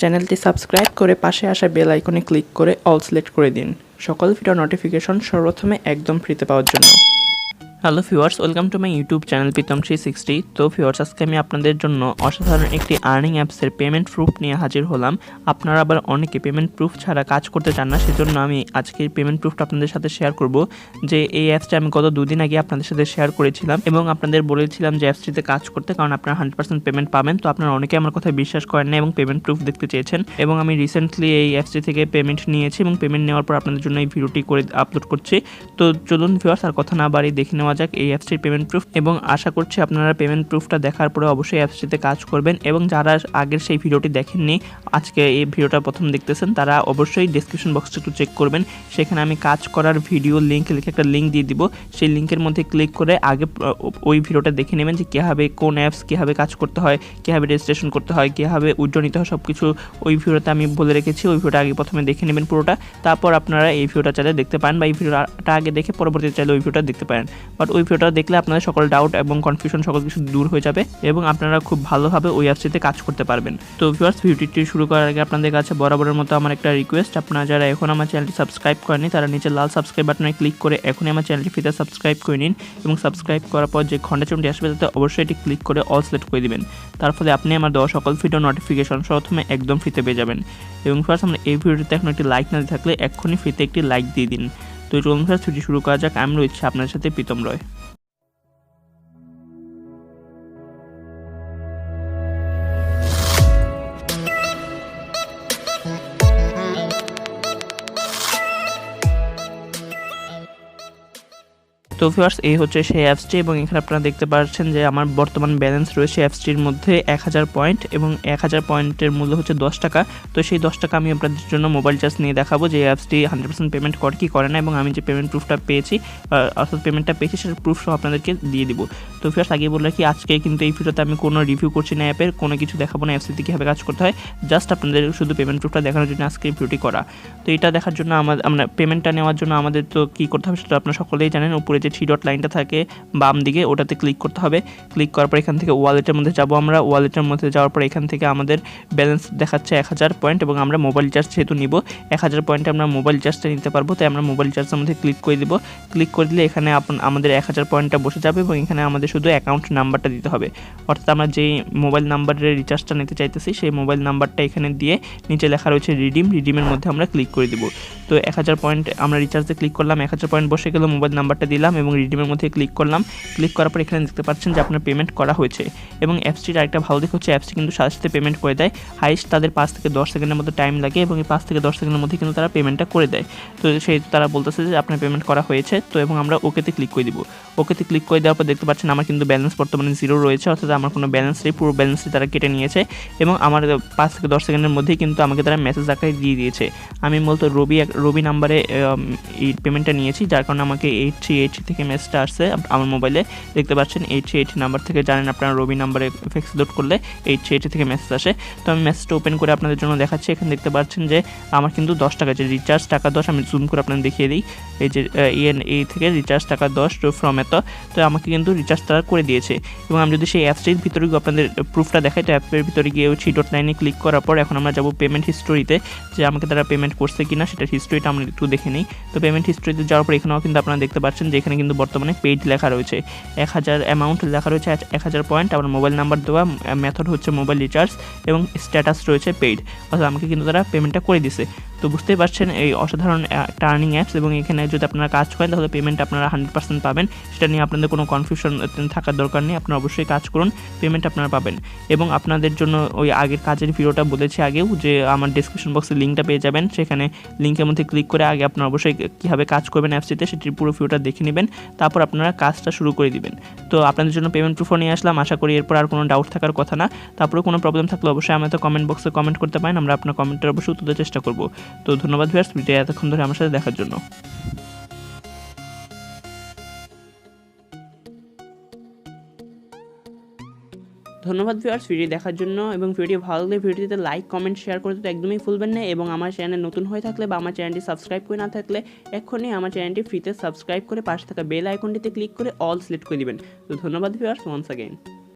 চ্যানেলটি সাবস্ক্রাইব করে পাশে আসা বেল আইকনে ক্লিক করে অল সিলেক্ট করে দিন সকল ভিডিও নোটিফিকেশন সর্বপ্রথমে একদম ফ্রিতে পাওয়ার জন্য। Hello viewers, welcome to my YouTube channel Pritam 360। তো ভিউয়ার্স, আজকে আমি আপনাদের জন্য অসাধারণ একটি আর্নিং অ্যাপসের পেমেন্ট প্রুফ নিয়ে হাজির হলাম। আপনারা আবার অনেকে পেমেন্ট প্রুফ ছাড়া কাজ করতে চান না, সেজন্য আমি আজকের পেমেন্ট প্রুফটা আপনাদের সাথে শেয়ার করব। যে এই অ্যাপসটা আমি গত 2 দিন আগে আপনাদের সাথে শেয়ার করেছিলাম এবং আপনাদের বলেছিলাম যে অ্যাপসটিতে কাজ করতে, কারণ আপনারা 100% পেমেন্ট পাবেন। তো আপনারা অনেকে আমার কথা বিশ্বাস করেন না এবং পেমেন্ট প্রুফ দেখতে চেয়েছেন, এবং আমি রিসেন্টলি এই অ্যাপসটি থেকে পেমেন্ট নিয়েছি এবং পেমেন্ট নেওয়ার পর আপনাদের জন্য এই ভিডিওটি করে আপলোড করছি। তো চলুন ভিউয়ার্স, আর কথা না বাড়িয়ে দেখে নেওয়া যাক এই অ্যাপসটির পেমেন্ট প্রুফ, এবং আশা করছি আপনারা পেমেন্ট প্রুফটা দেখার পরে অবশ্যই অ্যাপসটিতে কাজ করবেন। এবং যারা আগের সেই ভিডিওটি দেখেননি, আজকে এই ভিডিওটা প্রথম দেখতেছেন, তারা অবশ্যই ডেসক্রিপশন বক্সটা একটু চেক করবেন। সেখানে আমি কাজ করার ভিডিও লিঙ্ক লিখে একটা লিঙ্ক দিয়ে দিব। সেই লিঙ্কের মধ্যে ক্লিক করে আগে ওই ভিডিওটা দেখে নেবেন যে কীভাবে কোন অ্যাপস কীভাবে কাজ করতে হয়, কীভাবে রেজিস্ট্রেশন করতে হয়, কীভাবে উইথড্র নিতে হয়, সব কিছু ওই ভিডিওতে আমি বলে রেখেছি। ওই ভিডিওটা আগে প্রথমে দেখে নেবেন পুরোটা, তারপর আপনারা এই ভিডিওটা চাইলে দেখতে পারেন, বা এই ভিডিওটা আগে দেখে পরবর্তীতে চাইলে ওই ভিডিওটা দেখতে পারেন। বাট ওই ভিডিওটা দেখলে আপনাদের সকল ডাউট এবং কনফিউশন সকল কিছু দূর হয়ে যাবে এবং আপনারা খুব ভালোভাবে ওই অ্যাপসটিতে কাজ করতে পারবেন। তো ভিউয়ার্স, ভিডিওটি শুরু করার আগে আপনাদের কাছে বরাবরের মতো আমার একটা রিকোয়েস্ট, আপনারা যারা এখন আমার চ্যানেলটি সাবস্ক্রাইব করেনি তারা নিচে লাল সাবস্ক্রাইব বাটনে ক্লিক করে এখনই আমার চ্যানেলটি ফ্রিতে সাবস্ক্রাইব করে নিন, এবং সাবস্ক্রাইব করার পর যে ঘন্টা চিহ্নটি আসবে তাতে অবশ্যই এটি ক্লিক করে অল সিলেক্ট করে দিবেন। তার ফলে আপনি আমার দেওয়া সকল ভিডিও নোটিফিকেশন সর্বপ্রথমে একদম ফ্রিতে পেয়ে যাবেন। এবং ফার্স্ট, আমরা এই ভিডিওটিতে এখন একটি লাইক না দিয়ে থাকলে এক্ষুনি ফ্রিতে একটি লাইক দিয়ে দিন। তো চলুন ফার্স্ট ভিডিও শুরু করা যাক। আমি রয়েছি আপনার সাথে প্রীতম রয়। তো ভিউয়ার্স, এই হচ্ছে সেই অ্যাপসটি, এবং এখানে আপনারা দেখতে পাচ্ছেন যে আমার বর্তমান ব্যালেন্স রয়েছে অ্যাপসটির মধ্যে 1000 পয়েন্ট, এবং 1000 পয়েন্টের মূল্য হচ্ছে 10 টাকা। তো সেই 10 টাকা আমি আপনাদের জন্য মোবাইল চার্জ নিয়ে দেখাবো যে অ্যাপসটি 100% পেমেন্ট করে কি করে না, এবং আমি যে পেমেন্ট প্রুফটা পেয়েছি অর্থাৎ পেমেন্টটা পেয়েছি সেটার প্রুফ সহ আপনাদেরকে দিয়ে দিব। তো ভিউয়ার্স, আগে বললাম কি আজকে কিন্তু এই ভিডিওতে আমি কোনো রিভিউ করছি না, অ্যাপের কোনো কিছু দেখাবো না, অ্যাপসটিতে কীভাবে কাজ করতে হয়, জাস্ট আপনাদের শুধু পেমেন্ট প্রুফটা দেখানোর জন্য আজকে এই ভিডিওটি করা। তো এটা দেখার জন্য আমরা পেমেন্টটা নেওয়ার জন্য আমাদের তো কী করতে হবে সেটা আপনারা সকলেই জানেন। উপরে যে 3 ডট লাইনটা থাকে বাম দিকে, ওটাতে ক্লিক করতে হবে। ক্লিক করার পর এখান থেকে ওয়ালেটের মধ্যে যাব। আমরা ওয়ালেটের মধ্যে যাওয়ার পর এখান থেকে আমাদের ব্যালেন্স দেখাচ্ছে 1000 পয়েন্ট, এবং আমরা মোবাইল চার্জ যেহেতু নিব 1000 পয়েন্টে আমরা মোবাইল চার্জটা নিতে পারবো, তাই আমরা মোবাইল চার্জের মধ্যে ক্লিক করে দিব। ক্লিক করে দিলে এখানে আমাদের 1000 পয়েন্টটা বসে যাবে, এবং এখানে আমাদের শুধু অ্যাকাউন্ট নাম্বারটা দিতে হবে। অর্থাৎ আমরা যেই মোবাইল নাম্বারের রিচার্জটা নিতে চাইতেছি সেই মোবাইল নাম্বারটা এখানে দিয়ে নিচে লেখা রয়েছে রিডিমের মধ্যে আমরা ক্লিক করে দিব। তো 1000 পয়েন্ট আমরা রিচার্জে ক্লিক করলাম, 1000 পয়েন্ট বসে গেল, মোবাইল নাম্বারটা দিলাম এবং রিডিমের মধ্যে ক্লিক করলাম। ক্লিক করার পর এখানে দেখতে পাচ্ছেন যে আপনার পেমেন্ট করা হয়েছে, এবং অ্যাপসটির আরেকটা ভালো দিক হচ্ছে অ্যাপসটি কিন্তু সাথে সাথে পেমেন্ট করে দেয়। হাইস্ট তাদের 5 থেকে 10 সেকেন্ডের মধ্যে টাইম লাগে, এবং এই 5 থেকে 10 সেকেন্ডের মধ্যে কিন্তু তারা পেমেন্টটা করে দেয়। তো সেই তারা বলতেছে যে আপনার পেমেন্ট করা হয়েছে। তো এবং আমরা ওকেতে ক্লিক করে দিব। ওকেতে ক্লিক করে দেওয়ার পর দেখতে পাচ্ছেন আমার কিন্তু ব্যালেন্স বর্তমানে 0 রয়েছে, অর্থাৎ আমার কোনো ব্যালেন্স নেই, পুরো ব্যালেন্সটি তারা কেটে নিয়েছে, এবং আমার 5 থেকে 10 সেকেন্ডের মধ্যেই কিন্তু আমাকে তারা মেসেজ আকারে দিয়ে দিয়েছে। আমি মূলত রবি নাম্বারে এই পেমেন্টটা নিয়েছি, যার কারণে আমাকে 8383 থেকে মেসেজটা আসছে আমার মোবাইলে। দেখতে পাচ্ছেন 8380 নাম্বার থেকে, জানেন আপনারা রবি নাম্বারে ফিক্স লোড করলে 8380 থেকে মেসেজ আসে। তো আমি মেসেজটা ওপেন করে আপনাদের জন্য দেখাচ্ছি। এখানে দেখতে পাচ্ছেন যে আমার কিন্তু 10 টাকা, যে রিচার্জ টাকা 10, আমি জুম করে আপনাদের দেখিয়ে দিই। এই যে এই থেকে রিচার্জ টাকা 10 ফ্রম এত, তো আমাকে কিন্তু রিচার্জ তারা করে দিয়েছে। এবং আমি যদি সেই অ্যাপসটির ভিতরে গিয়ে আপনাদের প্রুফটা দেখাই, তো অ্যাপের ভিতরে গিয়ে 3 ডট লাইনে ক্লিক করার পর এখন আমরা যাব পেমেন্ট হিস্টোরিতে, যে আমাকে তারা পেমেন্ট করছে কিনা সেটার হিস্টোরিটা আমরা একটু দেখে নিই। তো পেমেন্ট হিস্টোরিতে যাওয়ার পর এখানেও কিন্তু আপনারা দেখতে পাচ্ছেন যে এখানে কিন্তু বর্তমানে পেইড লেখা রয়েছে, 1000 অ্যামাউন্ট লেখা রয়েছে 1000 পয়েন্ট, আমার মোবাইল নাম্বার দেওয়া, মেথড হচ্ছে মোবাইল রিচার্জ, এবং স্ট্যাটাস রয়েছে পেইড, অর্থাৎ আমাকে কিন্তু তারা পেমেন্টটা করে দিছে। তো বুঝতেই পারছেন এই অসাধারণ একটা আর্নিং অ্যাপস, এবং এখানে যদি আপনারা কাজ করেন তাহলে পেমেন্ট আপনারা 100% পাবেন। সেটা নিয়ে আপনাদের কোনো কনফিউশন থাকার দরকার নেই, আপনারা অবশ্যই কাজ করুন, পেমেন্ট আপনারা পাবেন। এবং আপনাদের জন্য ওই আগের কাজের ভিডিওটা বলেছি আগেও, যে আমার ডেসক্রিপশন বক্সে লিঙ্কটা পেয়ে যাবেন, সেখানে লিঙ্কের মধ্যে ক্লিক করে আগে আপনারা অবশ্যই কীভাবে কাজ করবেন অ্যাপসটিতে সেটির পুরো ভিডিওটা দেখে নেবেন, তারপর আপনারা কাজটা শুরু করে দিবেন। তো আপনাদের জন্য পেমেন্ট প্রুফও নিয়ে আসলাম, আশা করি এরপর আর কোনো ডাউট থাকার কথা না। তারপরে কোনো প্রবলেম থাকলে অবশ্যই আমাদের কমেন্ট বক্সে কমেন্ট করতে পারেন, আমরা আপনার কমেন্টের অবশ্যই উত্তর দেওয়ার চেষ্টা করব। তো ধন্যবাদ ভিউয়ার্স, ভিডিও এতক্ষণ ধরে আমার সাথে দেখার জন্য। ধন্যবাদ ভিউয়ার্স ভিডিও দেখার জন্য, এবং ভিডিও ভালো লাগলে ভিডিওতে লাইক কমেন্ট শেয়ার করতে তো একদমই ভুলবেন না, এবং আমার চ্যানেল নতুন হয়ে থাকলে বা আমার চ্যানেলটি সাবস্ক্রাইব করে না থাকলে এক্ষুনি আমার চ্যানেলটি ফ্রিতে সাবস্ক্রাইব করে পাশে থাকা বেল আইকনটিতে ক্লিক করে অল সিলেক্ট করে দিবেন। তো ধন্যবাদ ভিউয়ার্স ওয়ান্স অ্যাগেইন।